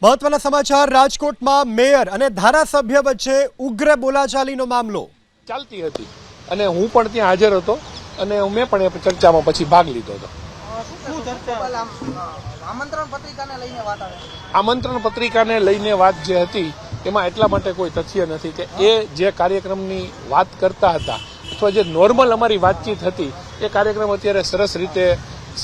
મહત્વના સમાચાર રાજકોટમાં મેયર અને ધારાસભ્ય વચ્ચે ઉગ્ર બોલાચાલીનો મામલો ચાલતી હતી અને હું પણ ત્યાં હાજર હતો અને મેં પણ એ ચર્ચામાં પછી ભાગ લીધો હતો. આમંત્રણ પત્રિકાને લઈને વાત જે હતી એમાં એટલા માટે કોઈ તથ્ય નથી કે એ જે કાર્યક્રમની વાત કરતા હતા અથવા જે નોર્મલ અમારી વાતચીત હતી એ કાર્યક્રમ અત્યારે સરસ રીતે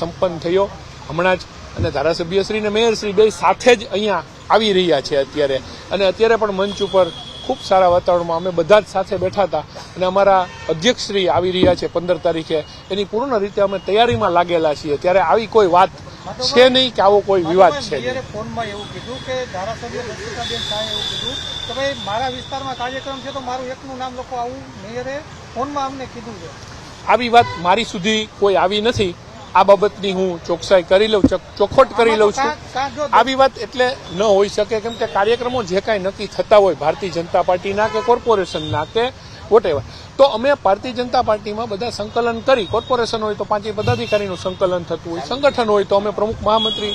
સંપન્ન થયો હમણાં જ. અને ધારાસભ્યશ્રી અને મેયરશ્રી બે સાથે જ અહીંયા આવી રહ્યા છે અત્યારે. અને અત્યારે પણ મંચ ઉપર ખૂબ સારા વાતાવરણમાં અમે બધા જ સાથે બેઠા હતા અને અમારા અધ્યક્ષશ્રી આવી રહ્યા છે 15 તારીખે. એની પૂર્ણ રીતે અમે તૈયારીમાં લાગેલા છીએ. ત્યારે આવી કોઈ વાત છે નહીં કે આવો કોઈ વિવાદ છે. ફોનમાં એવું કીધું કે ધારાસભ્ય દર્શિકાબેન શાહે એવું કીધું કે ભાઈ મારા વિસ્તારમાં કાર્યક્રમ છે તો મારું એકનું નામ લખો, આવું મેયરે ફોનમાં અમને કીધું છે. આવી વાત મારી સુધી કોઈ આવી નથી. આ બાબતની હું ચોકસાઈ કરી લઉં, ચોખવટ કરી લઉં છું. આવી વાત એટલે ન હોઈ શકે કેમ કે કાર્યક્રમો જે કાંઈ નક્કી થતા હોય ભારતીય જનતા પાર્ટીના કે કોર્પોરેશનના કે વોટેવર, તો અમે ભારતીય જનતા પાર્ટીમાં બધા સંકલન કરી, કોર્પોરેશન હોય તો 5 પદાધિકારીનું સંકલન થતું હોય, સંગઠન હોય તો અમે પ્રમુખ મહામંત્રી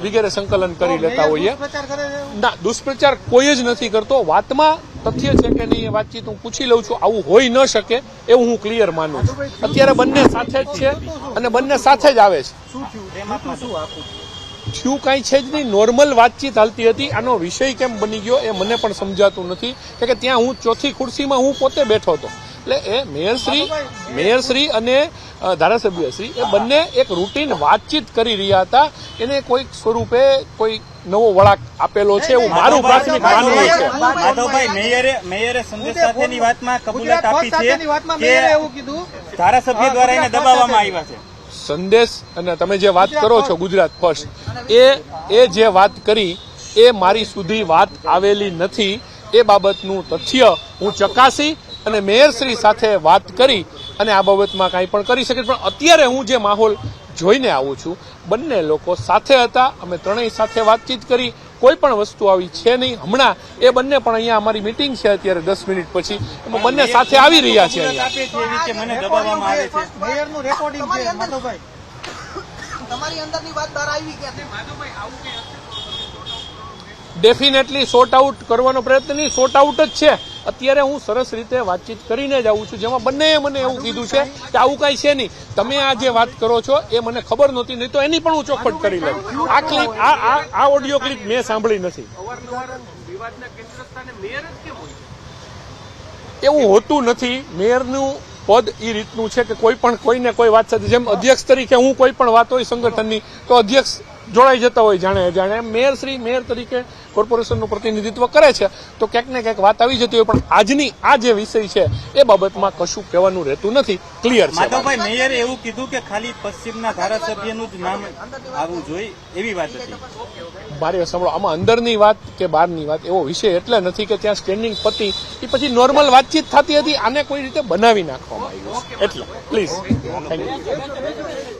વગેરે સંકલન કરી લેતા હોઈએ. ના, દુષ્પ્રચાર કોઈ જ નથી કરતો. વાતમાં તથ્ય છે કે નહીં એ વાતચીત હું પૂછી લઉં છું. આવું હોઈ ન શકે એવું હું ક્લિયર માનું છું. અત્યારે બંને સાથે જ છે અને બંને સાથે જ આવે છે. થયું કાંઈ છે જ નહીં, નોર્મલ વાતચીત હાલતી હતી. આનો વિષય કેમ બની ગયો એ મને પણ સમજાતું નથી કે ત્યાં હું ચોથી ખુરશીમાં હું પોતે બેઠો હતો. એટલે એ મેયરશ્રી અને ધારાસભ્યશ્રી એ બંને એક રૂટીન વાતચીત કરી રહ્યા હતા. એને કોઈક સ્વરૂપે કોઈ નવો વળાંક આપેલો છે એવું મારું પ્રાથમિક માનવું છે. માધવભાઈ, મેયરે સંદેશ સાથેની વાતમાં કબૂલાત આપી છે કે ધારાસભ્ય દ્વારા એને દબાવવામાં આવ્યા છે. સંદેશ અને તમે જે વાત કરો છો ગુજરાત ફર્સ્ટ, એ જે વાત કરી એ મારી સુધી વાત આવેલી નથી. એ બાબતનું તથ્ય હું ચકાસી અને મેયરશ્રી સાથે વાત કરી અને આ બાબતમાં કાંઈ પણ કરી શકે. પણ અત્યારે હું જે માહોલ જોઈને આવું છું, બંને લોકો સાથે હતા. અમે ત્રણેય સાથે વાતચીત કરી. કોઈ પણ વસ્તુ આવી છે નહીં. હમણાં એ બંને પણ અહીંયા અમારી મિટિંગ છે અત્યારે 10 મિનિટ પછી, એમાં બંને સાથે આવી રહ્યા છે. મેયરનું રેકોર્ડિંગ છે માધવભાઈ. તમારી અંદરની વાત બહાર આવી ગયા. ડેફિનેટલી સોર્ટ આઉટ કરવાનો પ્રયત્ન નહીં, સોર્ટ આઉટ જ છે. અત્યારે હું સરસ રીતે વાતચીત કરીને જ આવું છું, જેમાં બંનેએ મને એવું કીધું છે કે આવું કાંઈ છે નહીં. તમે આ જે વાત કરો છો એ મને ખબર નહોતી, નહીં તો એની પણ હું ચોખવટ કરી લઉં. આ ક્લિપ, આ ઓડિયો ક્લિપ મેં સાંભળી નથી. એવું હોતું નથી. મેયરનું પદ એ રીતનું છે કે કોઈ પણ કોઈને કોઈ વાત સાથે, જેમ અધ્યક્ષ તરીકે હું કોઈ પણ વાત હોય સંગઠનની તો અધ્યક્ષ જોડાઈ જતા હોય જાણે અજાણે. મેયરશ્રી મેયર તરીકે કોર્પોરેશનનું પ્રતિનિધિત્વ કરે છે તો ક્યાંક ને ક્યાંક વાત આવી જતી હોય. પણ આજની આ જે વિષય છે એ બાબતમાં કશું કહેવાનું રહેતું નથી. ક્લિયર છે. માધવભાઈ, મેયરે એવું કીધું કે ખાલી પશ્ચિમના ધારાસભ્યનું જ નામ આવવું જોઈએ એવી વાત હતી. મારે સાંભળો, આમાં અંદરની વાત કે બહારની વાત એવો વિષય એટલે નથી કે ત્યાં સ્ટેન્ડિંગ પતિ એ પછી નોર્મલ વાતચીત થતી હતી. આને કોઈ રીતે બનાવી નાખવામાં આવ્યું એટલે પ્લીઝ. Thank you.